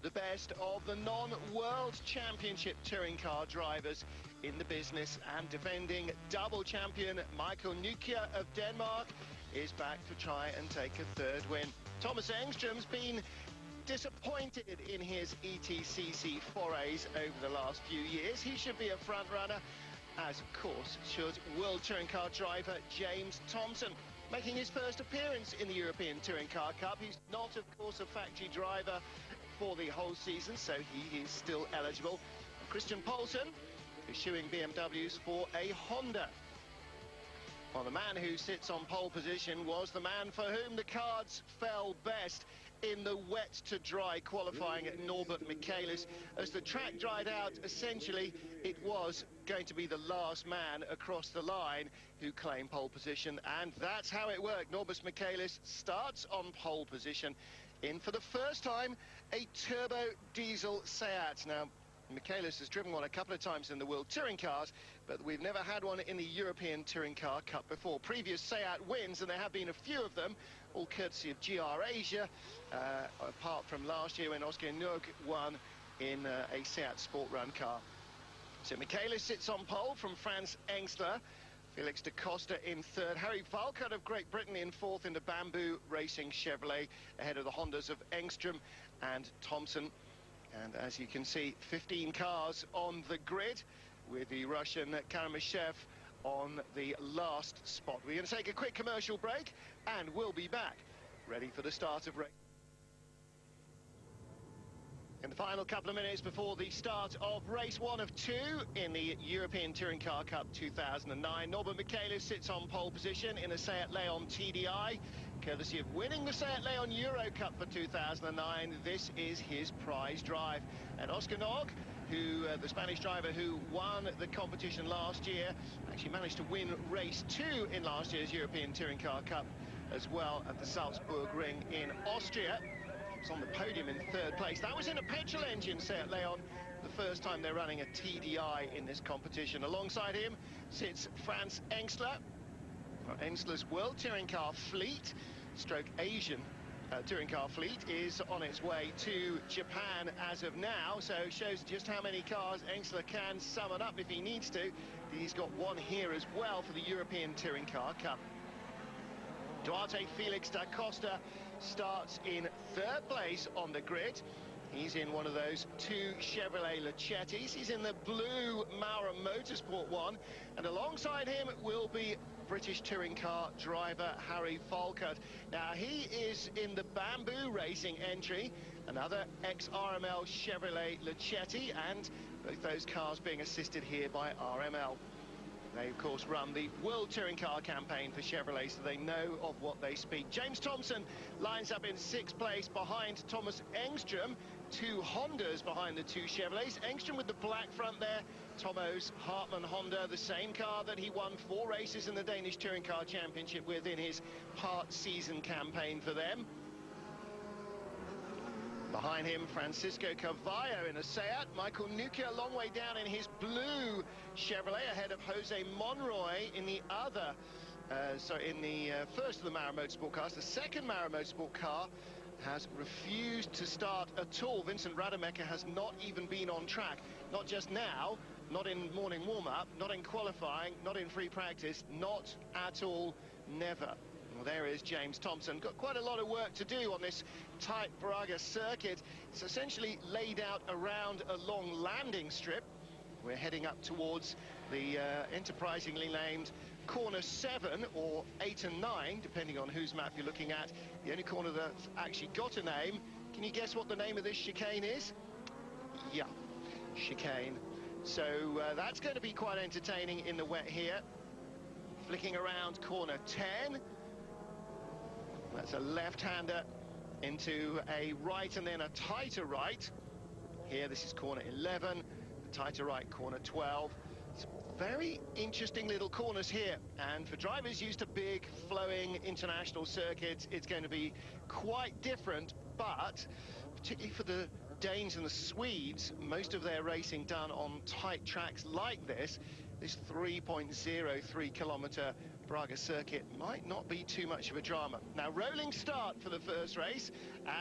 The best of the non-World Championship touring car drivers in the business, and defending double champion Michael Nukia of Denmark is back to try and take a third win. Thomas Engström's been disappointed in his ETCC forays over the last few years. He should be a front runner, as of course should World Touring Car driver James Thompson, making his first appearance in the European Touring Car Cup. He's not, of course, a factory driver for the whole season, so he is still eligible. Christian Poulsen issuing BMWs for a Honda. Well, the man who sits on pole position was the man for whom the cards fell best in the wet to dry qualifying at Norbert Michaelis. As the track dried out, essentially it was going to be the last man across the line who claimed pole position, and that's how it worked. Norbert Michaelis starts on pole position in, for the first time, a turbo diesel Seat. Now, Michaelis has driven one a couple of times in the World Touring Cars, but we've never had one in the European Touring Car Cup before. Previous Seat wins, and there have been a few of them, all courtesy of GR Asia, apart from last year when Oscar Nug won in a Seat Sport Run car. So Michaelis sits on pole from Franz Engstler, Felix da Costa in third, Harry Valkert of Great Britain in fourth in the Bamboo Racing Chevrolet, ahead of the Hondas of Engström and Thompson. And as you can see, 15 cars on the grid, with the Russian Karamyshev on the last spot. We're going to take a quick commercial break, and we'll be back, ready for the start of race. In the final couple of minutes before the start of race 1 of 2 in the European Touring Car Cup 2009, Norbert Michaelis sits on pole position in a Seat Leon TDI, courtesy of winning the Seat Leon Euro Cup for 2009. This is his prize drive. And Oscar Nog, who the Spanish driver who won the competition last year, actually managed to win race 2 in last year's European Touring Car Cup as well at the Salzburg Ring in Austria. He was on the podium in third place. That was in a petrol engine Seat Leon, the first time they're running a TDI in this competition. Alongside him sits Franz Engstler. Engstler's World Touring Car fleet, stroke Asian touring car fleet, is on its way to Japan as of now, so shows just how many cars Engstler can summon up if he needs to. He's got one here as well for the European Touring Car Cup. Duarte Felix da Costa starts in third place on the grid. He's in one of those 2 Chevrolet Lacettis. He's in the blue Maurer Motorsport one, and alongside him will be British touring car driver Harry Valkert. Now, he is in the Bamboo Racing entry, another ex-RML Chevrolet Lacetti, and both those cars being assisted here by RML. They, of course, run the World Touring Car campaign for Chevrolet, so they know of what they speak. James Thompson lines up in 6th place behind Thomas Engström. 2 Hondas behind the 2 Chevrolets. Engström with the black front there. Tomo's Hartmann Honda, the same car that he won 4 races in the Danish Touring Car Championship with in his part-season campaign for them. Behind him, Francisco Carvalho in a Seat. Michael Nukia a long way down in his blue Chevrolet, ahead of Jose Monroy in the other, in the first of the Maurer Motorsport cars. The second Maurer Motorsport car has refused to start at all. Vincent Rademacher has not even been on track. Not just now, not in morning warm-up, not in qualifying, not in free practice, not at all, never. Well, there is James Thompson. Got quite a lot of work to do on this tight Braga circuit. It's essentially laid out around a long landing strip. We're heading up towards the enterprisingly named corner 7 or 8 and 9, depending on whose map you're looking at. The only corner that's actually got a name. Can you guess what the name of this chicane is? Yeah, chicane. So that's going to be quite entertaining in the wet here. Flicking around corner 10. That's a left-hander into a right and then a tighter right. Here, this is corner 11, the tighter right, corner 12. Some very interesting little corners here, and for drivers used to big, flowing international circuits, it's going to be quite different, but particularly for the Danes and the Swedes, most of their racing done on tight tracks like this 3.03 kilometre Braga circuit might not be too much of a drama. Now, rolling start for the first race,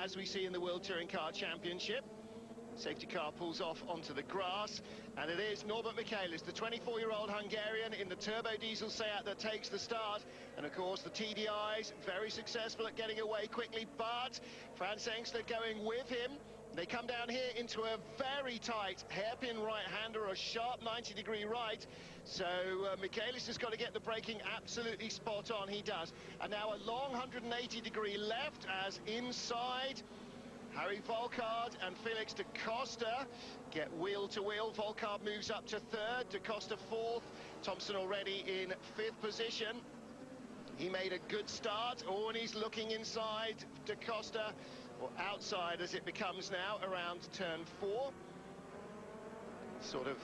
as we see in the World Touring Car Championship. Safety car pulls off onto the grass, and it is Norbert Michaelis, the 24-year-old Hungarian in the turbo diesel Seat, that takes the start. And of course the TDIs very successful at getting away quickly, but Franz Engstler going with him. They come down here into a very tight hairpin right-hander, a sharp 90-degree right. So Michaelis has got to get the braking absolutely spot on. He does. And now a long 180-degree left as inside Harry Volkard and Felix da Costa get wheel to wheel. Volkard moves up to third, da Costa fourth, Thompson already in fifth position. He made a good start. Oh, and he's looking inside da Costa, or outside as it becomes now, around turn 4. Sort of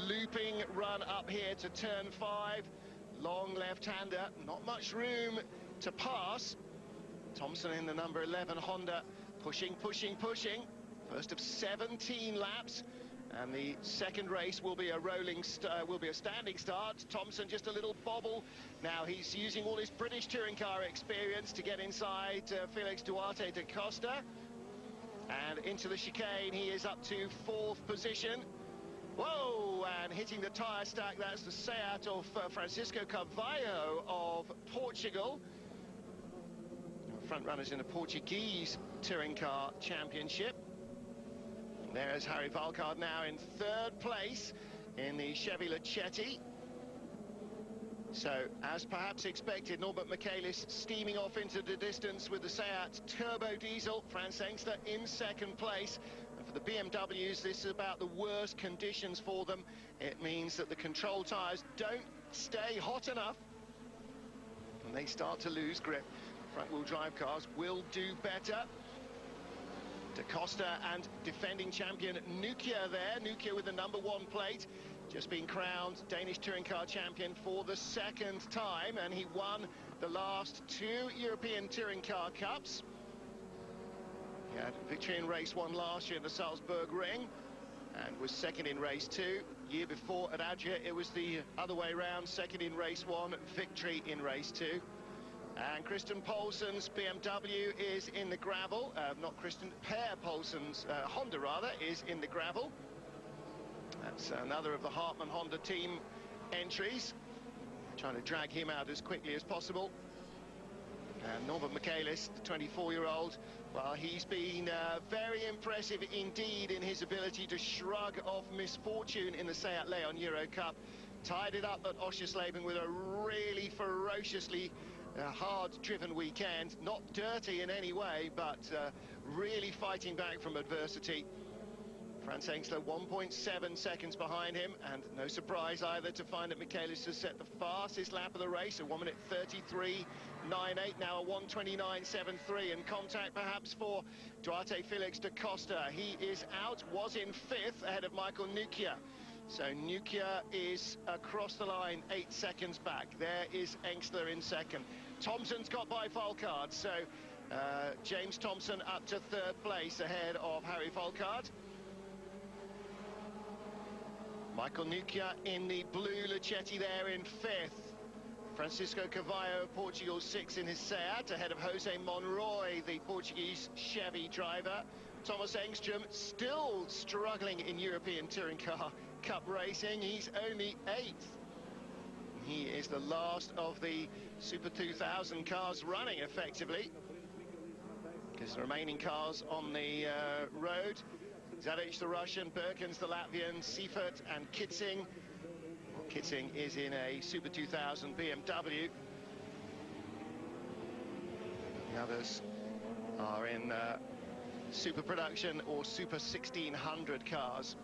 looping run up here to turn 5. Long left-hander, not much room to pass. Thompson in the number 11 Honda, pushing. First of 17 laps, and the second race will be a standing start. Thompson just a little bobble. Now he's using all his British touring car experience to get inside Felix Duarte da Costa, and into the chicane he is up to 4th position. Whoa, and hitting the tyre stack, that's the Seat of Francisco Carvalho of Portugal. Front runners in the Portuguese Touring Car Championship. There's Harry Volkard now in 3rd place in the Chevy Lachetti. So, as perhaps expected, Norbert Michaelis steaming off into the distance with the Seat Turbo Diesel. Franz Engstler in 2nd place. And for the BMWs, this is about the worst conditions for them. It means that the control tyres don't stay hot enough, and they start to lose grip. Front-wheel drive cars will do better. Da Costa and defending champion Nukia there. Nukia with the number 1 plate. Just been crowned Danish Touring Car Champion for the 2nd time, and he won the last 2 European Touring Car Cups. He had victory in race 1 last year at the Salzburg Ring, and was 2nd in race 2. Year before at Adria, it was the other way round. 2nd in race 1, victory in race 2. And Christian Poulsen's BMW is in the gravel. Not Christian, Per Poulsen's Honda, rather, is in the gravel. That's another of the Hartmann Honda team entries. Trying to drag him out as quickly as possible. And Norbert Michaelis, the 24-year-old, well, he's been very impressive indeed in his ability to shrug off misfortune in the Seat Leon Euro Cup. Tied it up at Oschersleben with a really ferociously hard-driven weekend. Not dirty in any way, but really fighting back from adversity. Franz Engstler 1.7 seconds behind him, and no surprise either to find that Michaelis has set the fastest lap of the race, a 1:33.98, now a 1:29.73, and contact perhaps for Duarte Felix da Costa. He is out, was in 5th ahead of Michael Nukia. So Nukia is across the line 8 seconds back. There is Engstler in 2nd. Thompson's got by Volkard, so James Thompson up to 3rd place ahead of Harry Volkard. Michael Nukia in the blue Lachetti there in 5th. Francisco Carvalho of Portugal 6th in his Seat, ahead of Jose Monroy, the Portuguese Chevy driver. Thomas Engstrom still struggling in European Touring Car Cup racing. He's only 8th. He is the last of the Super 2000 cars running effectively, because the remaining cars on the road, Zadic the Russian, Birkins the Latvian, Seifert and Kitzing. Well, Kitzing is in a Super 2000 BMW. The others are in Super Production or Super 1600 cars.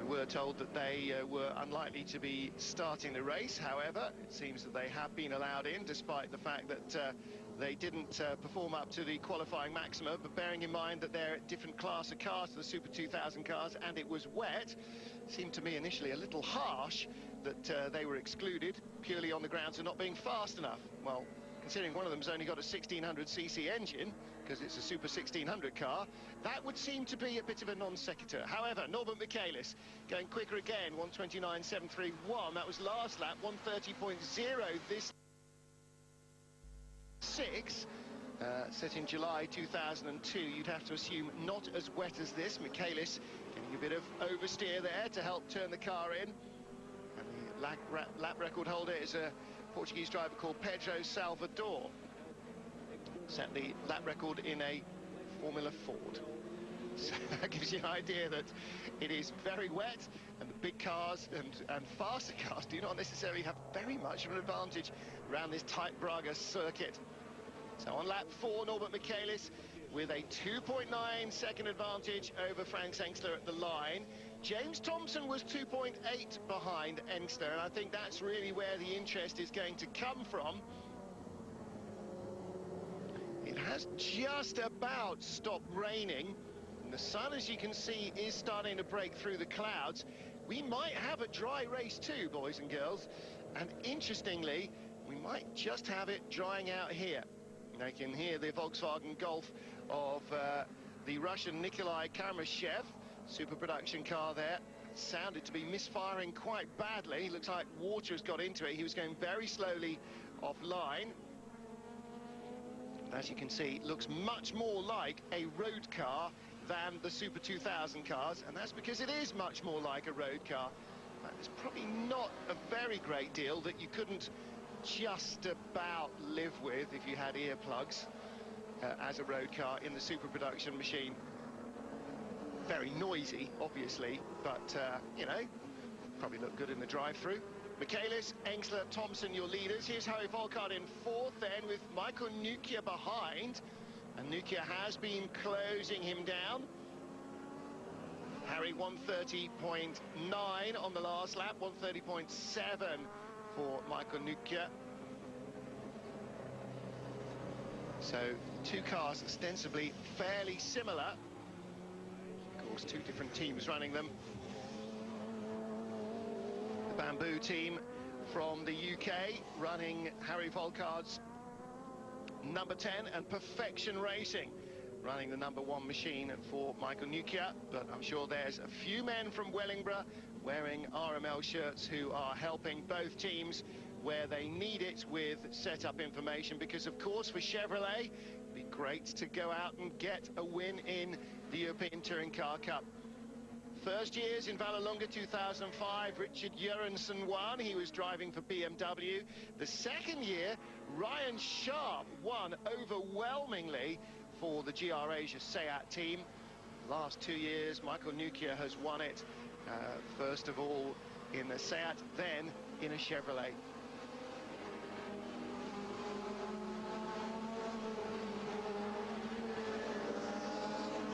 We were told that they were unlikely to be starting the race. However, it seems that they have been allowed in, despite the fact that they didn't perform up to the qualifying maximum. But bearing in mind that they're a different class of cars to the Super 2000 cars, and it was wet, seemed to me initially a little harsh that they were excluded purely on the grounds of not being fast enough. Well, considering one of them's only got a 1600cc engine, because it's a Super 1600 car, that would seem to be a bit of a non sequitur. However, Norbert Michaelis going quicker again, 1:29.731. That was last lap, 1:30.0 this 6. Set in July 2002. You'd have to assume not as wet as this. Michaelis getting a bit of oversteer there to help turn the car in. And the lap record holder is a Portuguese driver called Pedro Salvador. Set the lap record in a Formula Ford. So that gives you an idea that it is very wet, and the big cars and faster cars do not necessarily have very much of an advantage around this tight Braga circuit. So on lap 4, Norbert Michaelis with a 2.9 second advantage over Frank Engstler at the line. James Thompson was 2.8 behind Engstler, and I think that's really where the interest is going to come from. It has just about stopped raining, and the sun, as you can see, is starting to break through the clouds. We might have a dry race too, boys and girls, and interestingly, we might just have it drying out here. I can hear the Volkswagen Golf of the Russian Nikolai Karmashev, super production car there. Sounded to be misfiring quite badly. Looks like water has got into it. He was going very slowly offline. As you can see, it looks much more like a road car than the Super 2000 cars, and that's because it is much more like a road car. It's probably not a very great deal that you couldn't just about live with if you had earplugs as a road car in the super production machine. Very noisy, obviously, but you know, probably look good in the drive-through. Michaelis, Engstler, Thompson, your leaders. Here's Harry Volkart in 4th then, with Michael Nukia behind, and Nukia has been closing him down. Harry 1:30.9 on the last lap, 1:30.7 for Michael Nukia. So two cars ostensibly fairly similar. Of course, two different teams running them. The Bamboo team from the UK running Harry Volkart's number 10, and Perfection Racing running the number 1 machine for Michael Nukia. But I'm sure there's a few men from Wellingborough wearing RML shirts who are helping both teams where they need it with setup information, because of course for Chevrolet it'd be great to go out and get a win in the European Touring Car Cup. First years in Vallelunga 2005, Richard Jørgensen won. He was driving for BMW. The second year, Ryan Sharp won overwhelmingly for the GR Asia Seat team. Last 2 years, Michael Nukia has won it. First of all in a Seat, then in a Chevrolet.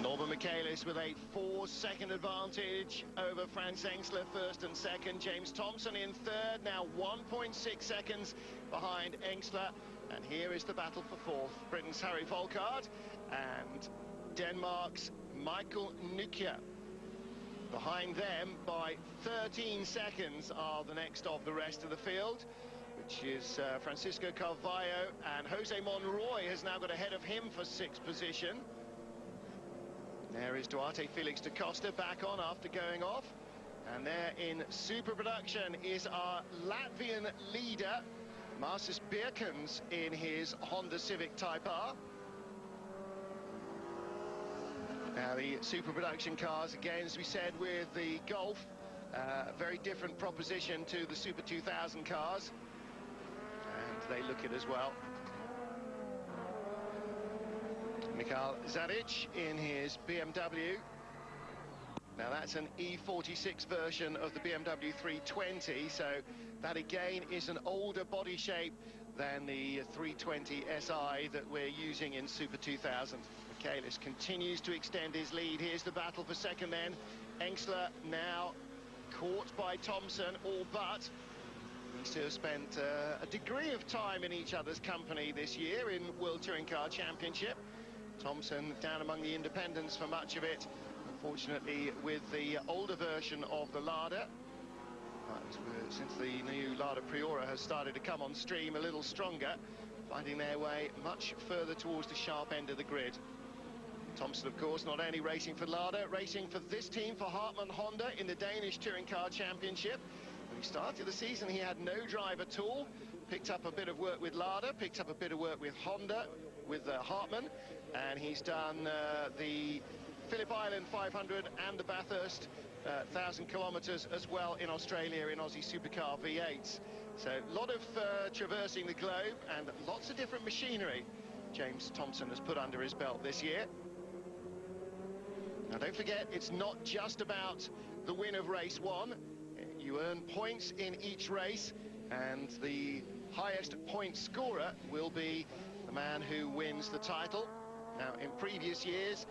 Norbert Michaelis with a 4-second advantage over Franz Engstler, 1st and 2nd. James Thompson in 3rd, now 1.6 seconds behind Engstler. And here is the battle for 4th. Britain's Harry Volkart and Denmark's Michael Nukia. Behind them by 13 seconds are the next of the rest of the field, which is Francisco Carvalho, and Jose Monroy has now got ahead of him for 6th position. There is Duarte Felix da Costa back on after going off. And there in super production is our Latvian leader, Marcis Birkens, in his Honda Civic Type R. Now the super production cars, again, as we said with the Golf, very different proposition to the Super 2000 cars. And they look it as well. Mikhail Zadic in his BMW. Now that's an E46 version of the BMW 320, so that again is an older body shape than the 320 SI that we're using in Super 2000. Michaelis continues to extend his lead. Here's the battle for 2nd then. Engstler now caught by Thompson, all but. These two have spent a degree of time in each other's company this year in World Touring Car Championship. Thompson down among the independents for much of it, unfortunately with the older version of the Lada. But since the new Lada Priora has started to come on stream a little stronger, finding their way much further towards the sharp end of the grid. Thompson, of course, not only racing for Lada, racing for this team, for Hartmann Honda, in the Danish Touring Car Championship. When he started the season, he had no drive at all. Picked up a bit of work with Lada, picked up a bit of work with Honda, with Hartmann, and he's done the Phillip Island 500 and the Bathurst 1,000 kilometres as well in Australia in Aussie Supercar V8s. So a lot of traversing the globe and lots of different machinery James Thompson has put under his belt this year. Now don't forget, it's not just about the win of race one. You earn points in each race, and the highest point scorer will be the man who wins the title. Now in previous years,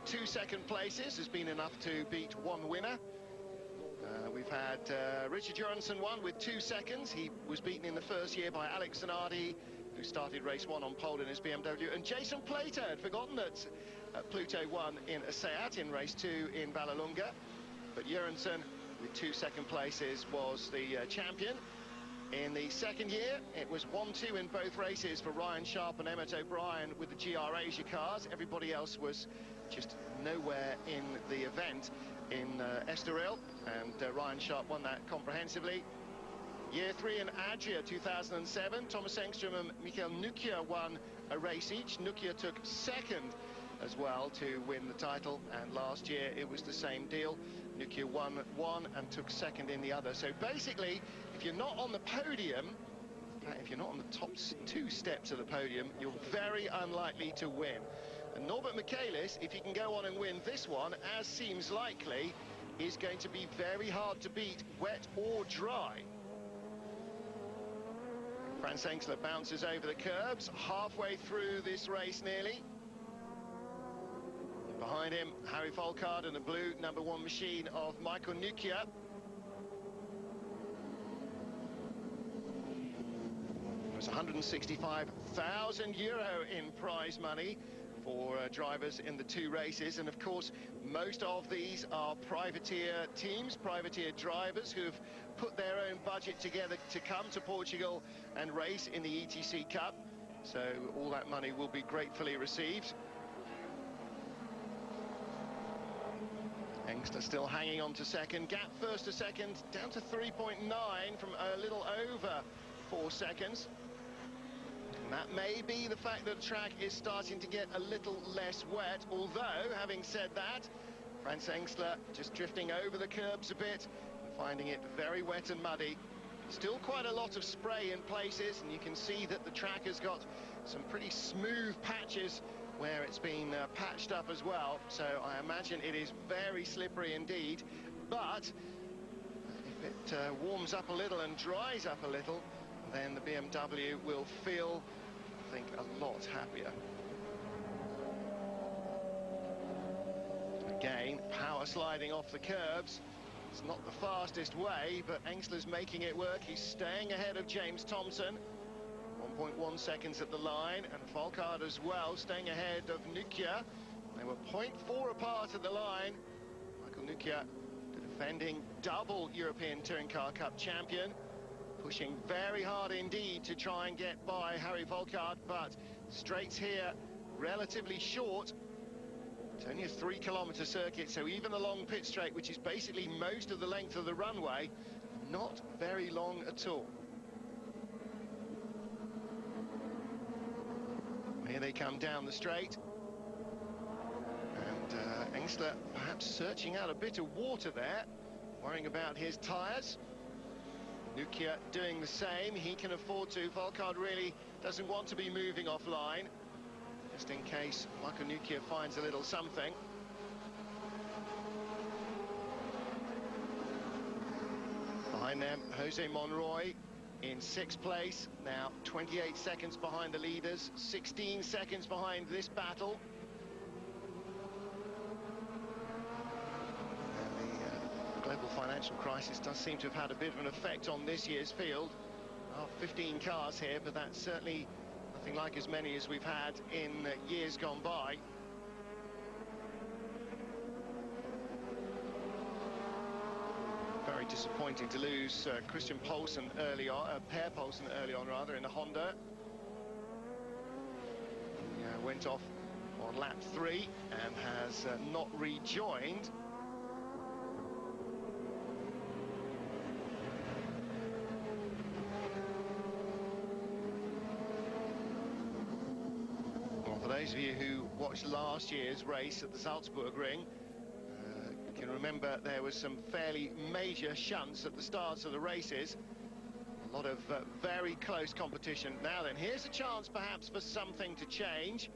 2 second places has been enough to beat one winner. We've had Richard Johansson won with 2 seconds. He was beaten in the first year by Alex Zanardi, who started race one on pole in his BMW. And Jason Plato had forgotten that Pluto won in a Seat in race two in Vallelunga. But Johansson, with 2 second places, was the champion. In the second year, it was 1-2 in both races for Ryan Sharp and Emmett O'Brien with the GR Asia cars. Everybody else was just nowhere in the event in Estoril, and Ryan Sharp won that comprehensively. Year three in Adria 2007, Thomas Engström and Mikael Nukia won a race each. Nukia took second as well to win the title, and last year it was the same deal. Nukia won one and took second in the other. So basically, if you're not on the podium, if you're not on the top 2 steps of the podium, you're very unlikely to win. And Norbert Michaelis, if he can go on and win this one, as seems likely, is going to be very hard to beat, wet or dry. Franz Engstler bounces over the curbs, halfway through this race nearly. Behind him, Harry Volkard and the blue #1 machine of Michael Nukia. There's €165,000 in prize money for drivers in the 2 races, and of course most of these are privateer teams, privateer drivers who have put their own budget together to come to Portugal and race in the ETC Cup, so all that money will be gratefully received. Engstler still hanging on to second, gap first to second down to 3.9 from a little over 4 seconds. And that may be the fact that the track is starting to get a little less wet, although, having said that, Franz Engstler just drifting over the curbs a bit and finding it very wet and muddy. Still quite a lot of spray in places, and you can see that the track has got some pretty smooth patches where it's been patched up as well, so I imagine it is very slippery indeed. But if it warms up a little and dries up a little, then the BMW will feel, I think, a lot happier. Again, power sliding off the curbs. It's not the fastest way, but Engstler's making it work. He's staying ahead of James Thompson. 1.1 seconds at the line, and Volkard as well, staying ahead of Nukia. They were 0.4 apart at the line. Michael Nukia, the defending double European Touring Car Cup champion, pushing very hard indeed to try and get by Harry Volkard, but straights here relatively short. It's only a 3-kilometre circuit, so even the long pit straight, which is basically most of the length of the runway, not very long at all. Here they come down the straight, and Engstler perhaps searching out a bit of water there, worrying about his tyres. Nukia doing the same. He can afford to. Volkard really doesn't want to be moving offline, just in case Michael Nukia finds a little something. Behind them, Jose Monroy in 6th place, now 28 seconds behind the leaders, 16 seconds behind this battle. And the global financial crisis does seem to have had a bit of an effect on this year's field. 15 cars here, but that's certainly nothing like as many as we've had in years gone by. Very disappointing to lose Christian Poulsen early on, Per Poulsen early on rather, in the Honda. went off on lap 3 and has not rejoined. Well, for those of you who watched last year's race at the Salzburg Ring, you can remember there was some fairly major shunts at the starts of the races. A lot of very close competition. Now then, here's a chance perhaps for something to change.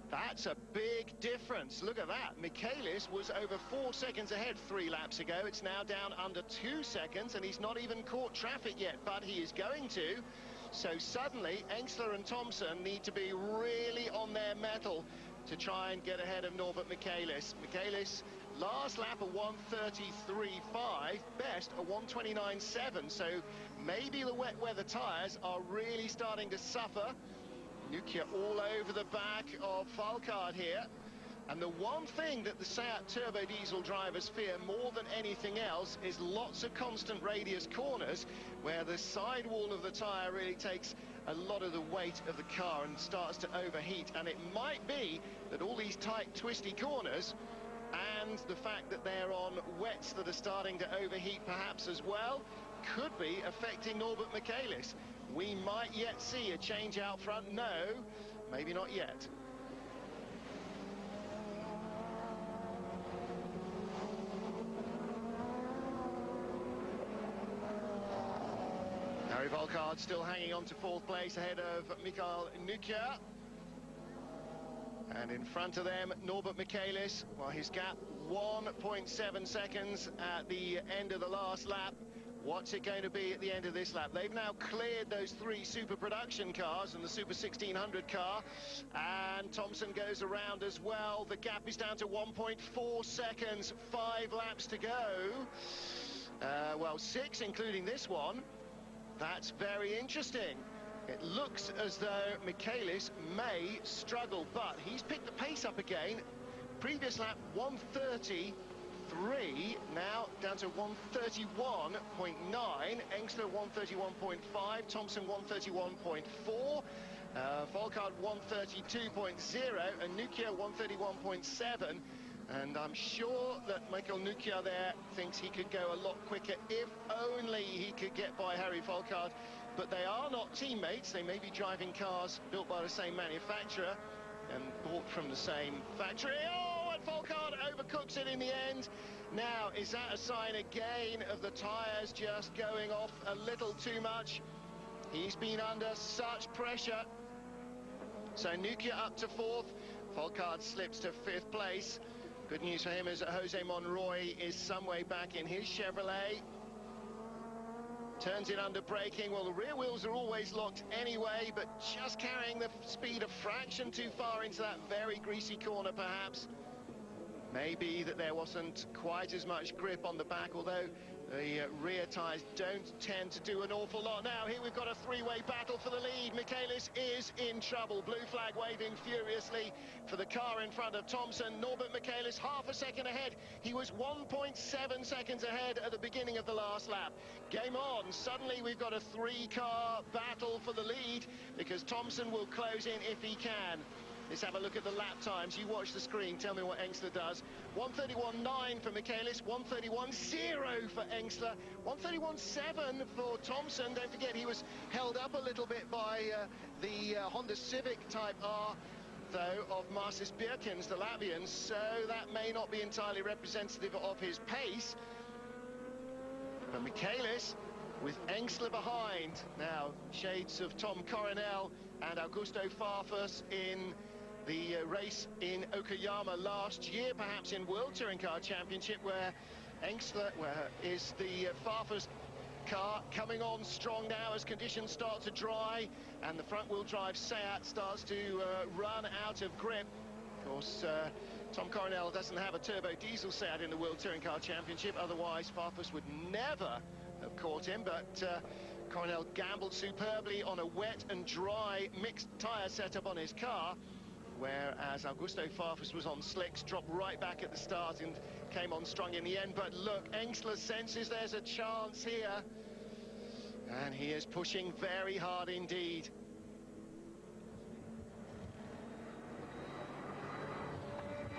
That's a big difference. Look at that. Michaelis was over 4 seconds ahead 3 laps ago. It's now down under 2 seconds, and he's not even caught traffic yet, but he is going to. So suddenly, Engstler and Thompson need to be really on their mettle to try and get ahead of Norbert Michaelis. Michaelis, last lap a 1:33.5, best a 1:29.7, so maybe the wet weather tyres are really starting to suffer. Nukia all over the back of Falkard here. And the one thing that the Seat turbo diesel drivers fear more than anything else is lots of constant radius corners where the sidewall of the tyre really takes a lot of the weight of the car and starts to overheat. And it might be that all these tight, twisty corners and the fact that they're on wets that are starting to overheat perhaps as well could be affecting Norbert Michaelis. We might yet see a change out front. No, maybe not yet. Harry Volkard still hanging on to 4th place ahead of Michael Nukia. And in front of them, Norbert Michaelis. Well, his gap 1.7 seconds at the end of the last lap. What's it going to be at the end of this lap? They've now cleared those 3 Super Production cars and the Super 1600 car. And Thompson goes around as well. The gap is down to 1.4 seconds. 5 laps to go. Well, 6 including this one. That's very interesting. It looks as though Michaelis may struggle, but he's picked the pace up again. Previous lap 1:33, now down to 1:31.9. Engstler 1:31.5, Thompson 1:31.4, Volkard 1:32.0, and Nukia 1:31.7. And I'm sure that Michael Nukia there thinks he could go a lot quicker if only he could get by Harry Volkard. But they are not teammates. They may be driving cars built by the same manufacturer and bought from the same factory. Oh, and Volkard overcooks it in the end. Now, is that a sign again of the tyres just going off a little too much? He's been under such pressure. So Nukia up to 4th. Volkard slips to 5th place. Good news for him is that Jose Monroy is some way back in his Chevrolet. Turns it under braking. Well, the rear wheels are always locked anyway, but just carrying the speed a fraction too far into that very greasy corner, perhaps. Maybe that there wasn't quite as much grip on the back, although the rear tyres don't tend to do an awful lot. Now, here we've got a 3-way battle for the lead. Michaelis is in trouble. Blue flag waving furiously for the car in front of Thompson. Norbert Michaelis half a second ahead. He was 1.7 seconds ahead at the beginning of the last lap. Game on. Suddenly we've got a 3-car battle for the lead because Thompson will close in if he can. Let's have a look at the lap times. You watch the screen. Tell me what Engstler does. 1:31.9 for Michaelis. 1:31.0 for Engstler. 1:31.7 for Thompson. Don't forget he was held up a little bit by the Honda Civic Type R, though, of Marcis Birkins, the Latvians. So that may not be entirely representative of his pace. But Michaelis with Engstler behind. Now, shades of Tom Coronel and Augusto Farfus in the race in Okayama last year, perhaps in World Touring Car Championship, where Engstler is the Farfus car coming on strong now as conditions start to dry and the front-wheel drive Seat starts to run out of grip. Of course, Tom Coronel doesn't have a turbo diesel Seat in the World Touring Car Championship, otherwise Farfus would never have caught him, but Coronel gambled superbly on a wet and dry mixed tyre setup on his car, whereas Augusto Farfus was on slicks, dropped right back at the start and came on strong in the end. But look, Engstler senses there's a chance here, and he is pushing very hard indeed.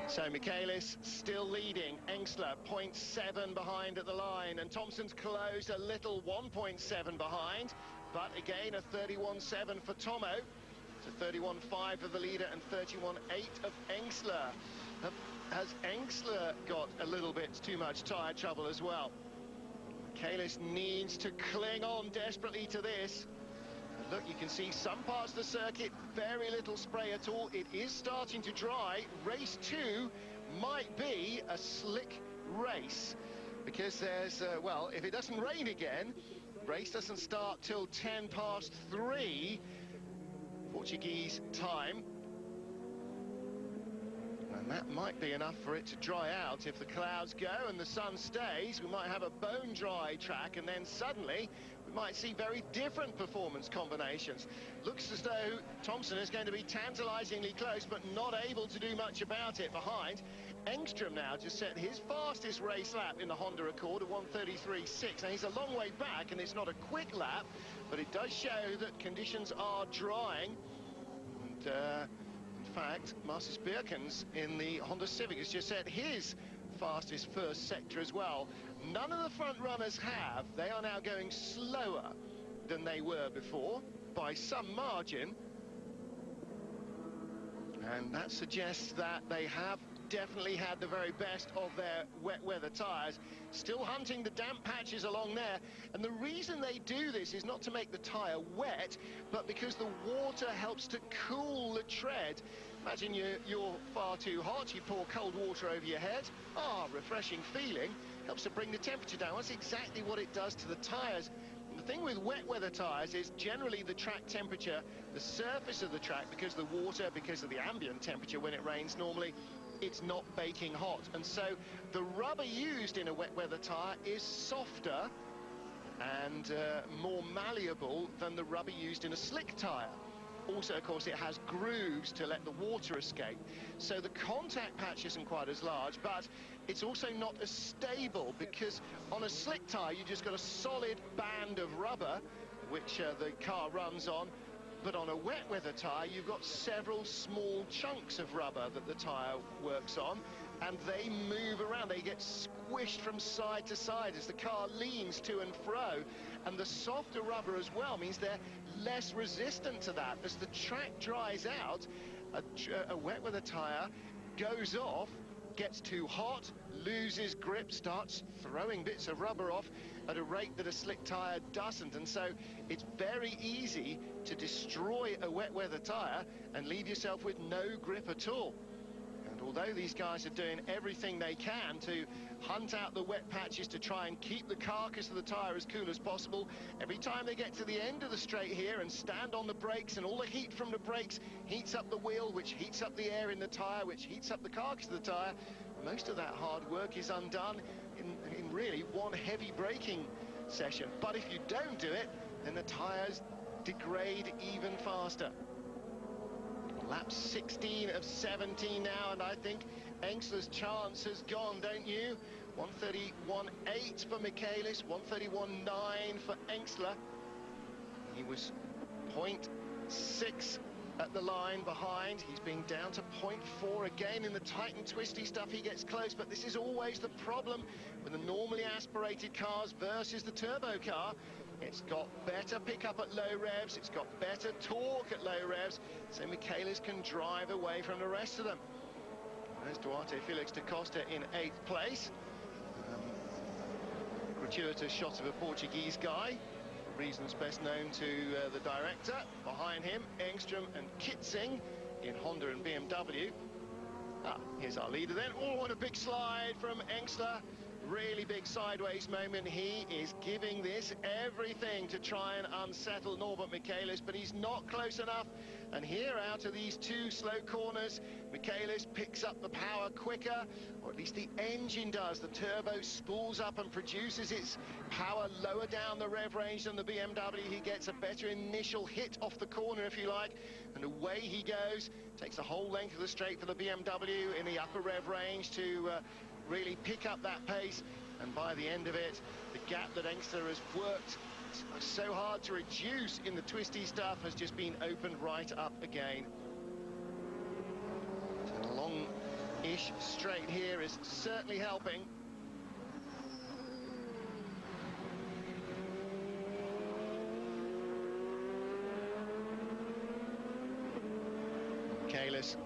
So Michaelis still leading, Engsler 0.7 behind at the line, and Thompson's closed a little, 1.7 behind, but again a 31.7 for Tomo. So 31.5 of the leader and 31.8 of Engsler. Has Engsler got a little bit too much tyre trouble as well? Michaelis needs to cling on desperately to this. And look, you can see some parts of the circuit, very little spray at all. It is starting to dry. Race 2 might be a slick race, because there's, well, if it doesn't rain again, race doesn't start till 3:10 Portuguese time. And that might be enough for it to dry out. If the clouds go and the sun stays, we might have a bone dry track, and then suddenly we might see very different performance combinations. Looks as though Thompson is going to be tantalizingly close, but not able to do much about it behind. Engstrom now just set his fastest race lap in the Honda Accord at 1:33.6. Now he's a long way back, and it's not a quick lap, but it does show that conditions are drying. And in fact, Marcus Birkens in the Honda Civic has just set his fastest first sector as well. None of the front runners have. They are now going slower than they were before by some margin, and that suggests that they have definitely had the very best of their wet weather tyres. Still hunting the damp patches along there, and the reason they do this is not to make the tyre wet, but because the water helps to cool the tread. Imagine you're far too hot, you pour cold water over your head. Refreshing feeling, helps to bring the temperature down. That's exactly what it does to the tyres. The thing with wet weather tyres is generally the track temperature, the surface of the track, because the water, because of the ambient temperature when it rains normally, it's not baking hot, and so the rubber used in a wet weather tyre is softer and more malleable than the rubber used in a slick tyre. Also, of course, it has grooves to let the water escape, so the contact patch isn't quite as large, but it's also not as stable, because on a slick tyre you just got a solid band of rubber which the car runs on. But on a wet weather tyre, you've got several small chunks of rubber that the tyre works on, and they move around. They get squished from side to side as the car leans to and fro. And the softer rubber as well means they're less resistant to that. As the track dries out, a wet weather tyre goes off, gets too hot, loses grip, starts throwing bits of rubber off at a rate that a slick tyre doesn't, and so it's very easy to destroy a wet weather tyre and leave yourself with no grip at all. And although these guys are doing everything they can to hunt out the wet patches to try and keep the carcass of the tyre as cool as possible, every time they get to the end of the straight here and stand on the brakes, and all the heat from the brakes heats up the wheel, which heats up the air in the tyre, which heats up the carcass of the tyre, most of that hard work is undone in really one heavy braking session. But if you don't do it, then the tyres degrade even faster. Lap 16 of 17 now, and I think Engsler's chance has gone, don't you? 1:31.8 for Michaelis, 1:31.9 for Engsler. He was 0.6 at the line behind. He's being down to 0.4 again in the tight and twisty stuff. He gets close, but this is always the problem with the normally aspirated cars versus the turbo car. It's got better pickup at low revs, it's got better torque at low revs, so Michaelis can drive away from the rest of them. There's Duarte Felix da Costa in 8th place. Gratuitous shot of a Portuguese guy, reasons best known to the director. Behind him, Engstrom and Kitzing in Honda and BMW. Here's our leader then. And a big slide from Engsler. Really big sideways moment. He is giving this everything to try and unsettle Norbert Michaelis, but he's not close enough. And here, out of these two slow corners, Michaelis picks up the power quicker, or at least the engine does. The turbo spools up and produces its power lower down the rev range than the BMW. He gets a better initial hit off the corner, if you like, and away he goes. Takes the whole length of the straight for the BMW in the upper rev range to really pick up that pace, and by the end of it, the gap that Engsler has worked so hard to reduce in the twisty stuff has just been opened right up again. So a long finish straight here is certainly helping. Michaelis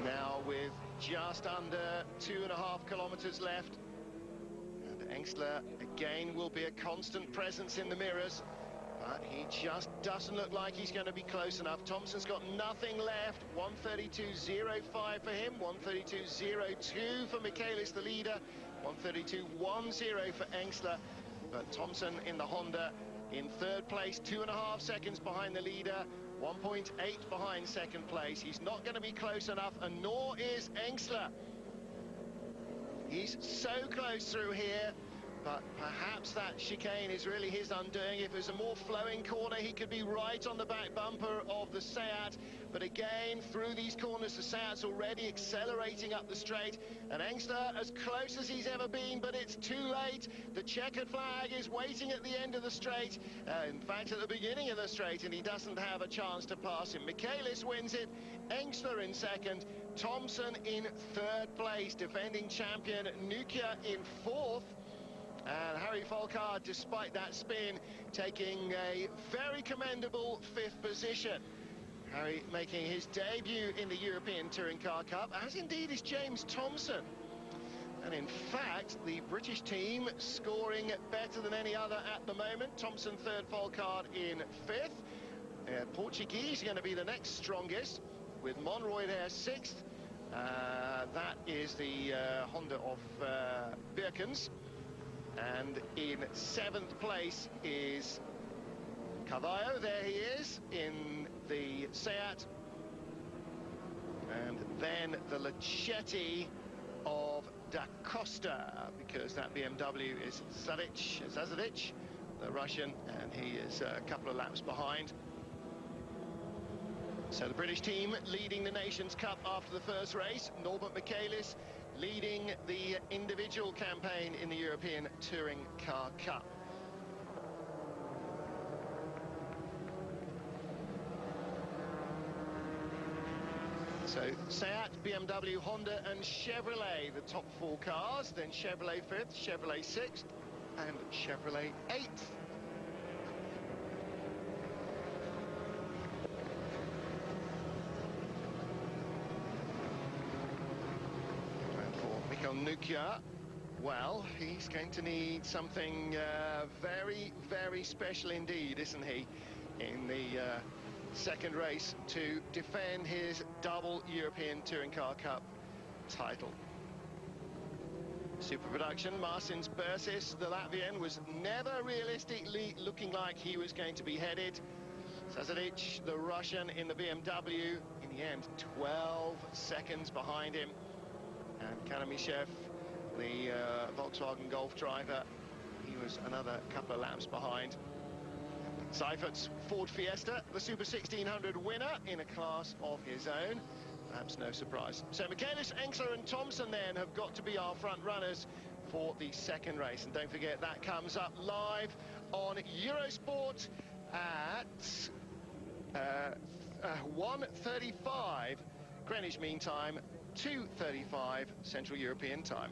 now with just under 2.5 kilometers left. And Engstler again will be a constant presence in the mirrors. But he just doesn't look like he's going to be close enough. Thompson's got nothing left. 1:32.05 for him. 1:32.02 for Michaelis, the leader. 1:32.10 for Engstler. But Thompson in the Honda in third place, 2.5 seconds behind the leader. 1.8 behind second place. He's not going to be close enough, and nor is Engstler. He's so close through here. But perhaps that chicane is really his undoing. If there's a more flowing corner, he could be right on the back bumper of the Seat. But again, through these corners, the Seat's already accelerating up the straight. And Engstler as close as he's ever been, but it's too late. The checkered flag is waiting at the end of the straight. In fact, at the beginning of the straight, and he doesn't have a chance to pass him. Michaelis wins it. Engstler in second. Thompson in third place. Defending champion Nukia in fourth. And Harry Volkart, despite that spin, taking a very commendable fifth position. Harry making his debut in the European Touring Car Cup, as indeed is James Thompson. And in fact, the British team scoring better than any other at the moment. Thompson third, Volkart in fifth. Portuguese are going to be the next strongest, with Monroy there sixth. That is the Honda of Birkens. And in seventh place is Carvalho. There he is in the Seat. And then the Lachetti of Da Costa, because that BMW is Zazadic, the Russian, and he is a couple of laps behind. So the British team leading the Nations Cup after the first race. Norbert Michaelis leading the individual campaign in the European Touring Car Cup. So Seat, BMW, Honda and Chevrolet, the top four cars. Then Chevrolet fifth, Chevrolet sixth and Chevrolet eighth. Nukia, well, he's going to need something very, very special indeed, isn't he, in the second race to defend his double European Touring Car Cup title. Super production, Marcins Bersis, the Latvian, was never realistically looking like he was going to be headed. Zazadic, the Russian, in the BMW, in the end 12 seconds behind him. And Kanamishev, the Volkswagen Golf driver, he was another couple of laps behind. Seifert's Ford Fiesta, the Super 1600 winner in a class of his own. Perhaps no surprise. So Michaelis, Engstler and Thompson then have got to be our front runners for the second race. And don't forget, that comes up live on Eurosport at 1:35 Greenwich Mean Time, 2:35 Central European Time.